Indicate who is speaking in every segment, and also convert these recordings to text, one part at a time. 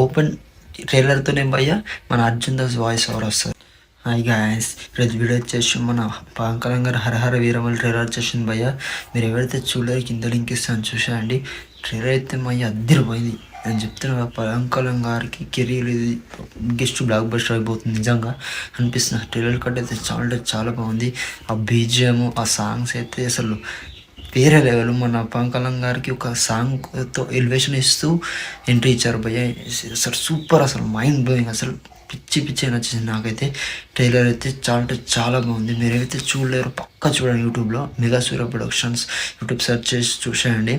Speaker 1: Open ట్రైలర్తోనే భయ్య మన Arjun Das voice over వస్తుంది. హాయ్ గాయస్, ఈరోజు వీడియో వచ్చేసి మన పవన్ కళ్యాణ్ గారు హరహర వీరమల్ ట్రైలర్ వచ్చేసింది భయ్య. మీరు ఎవరైతే చూడలేరు కింద లింక్ ఇస్తాను చూసేయండి. ట్రైలర్ అయితే భయ్య అద్దరిపోయింది. నేను చెప్తున్నా పవన్ కళ్యాణ్ గారికి కెరీర్ ఇది బిగ్గెస్ట్ బ్లాక్ బస్టర్ అయిపోతుంది నిజంగా అనిపిస్తుంది. ట్రైలర్ కట్ అయితే చాలా బాగుంది. ఆ బీజిఎం, ఆ సాంగ్స్ అయితే అసలు వేరే లెవెల్. మన పవన్ కళ్యాణ్ గారికి ఒక సాంగ్తో ఎలివేషన్ ఇస్తూ ఎంట్రీ ఇచ్చారు భయ్య. అసలు సూపర్, అసలు మైండ్ బ్లోయింగ్, అసలు పిచ్చి నచ్చింది నాకైతే. ట్రైలర్ అయితే చాలా బాగుంది. మీరు ఏవైతే చూడలేరు పక్కా చూడండి. యూట్యూబ్లో మెగా సూర్య ప్రొడక్షన్స్ యూట్యూబ్ సెర్చ్ చేసి చూసేయండి.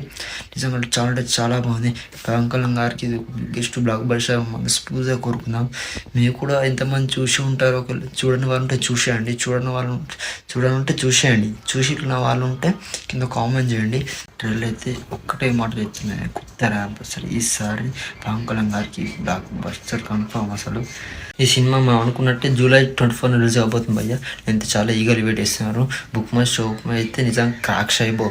Speaker 1: నిజంగా చాలా బాగుంది. పవన్ కళ్యాణ్ గారికి బిగ్గెస్ట్ బ్లాక్ బస్టర్ మనస్ఫూర్తిగా కోరుకుందాం. మీరు కూడా ఎంతమంది చూసి ఉంటారో, చూడని వాళ్ళు ఉంటే చూసేయండి, చూడండి చూసేయండి. చూసి వాళ్ళు ఉంటే కింద కామెంట్ చేయండి. ట్రైలర్ అయితే ఒక్కటే మాట చెప్తున్నాను, కొత్త ర్యాంప్ అసలు ఈసారి పవన్ కళ్యాణ్ గారికి బ్లాక్ బస్టర్ కన్ఫర్మ్. అసలు ఈ సినిమా మనం అనుకున్నట్టే జూలై 24 రిలీజ్ అవబోతుంది భయ్య. నేను చాలా ఈగర్ వెయిట్ చేస్తున్నారు. బుక్ మై షో అయితే నిజంగా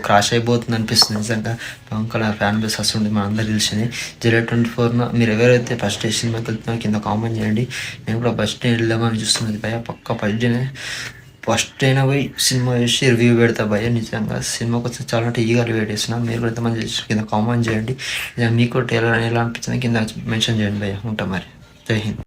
Speaker 1: క్రాష్ అయిపోతుంది అనిపిస్తుంది. నిజంగా పవన్ కళ్యాణ్ ఫ్యాన్ బేస్ వస్తుంది మన అందరు తెలిసింది. జూలై 24 మీరు ఎవరైతే ఫస్ట్ డే సినిమాకి వెళ్తున్నారో కింద కామెంట్ చేయండి. నేను కూడా ఫస్ట్ డే వెళ్దామని చూస్తున్నది భయ్య. పక్కా ఫస్ట్ అయినా పోయి సినిమా చూసి రివ్యూ పెడతా భయ్య. నిజంగా సినిమాకి వచ్చి చాలా ఈగర్ వెయిట్ చేస్తున్నాను. మీరు కూడా ఎంతమంది కింద కామెంట్ చేయండి. మీకు ట్రైలర్ ఎలా అనిపించింది కింద మెన్షన్ చేయండి భయ్య. ఉంటా మరి. జై హింద్.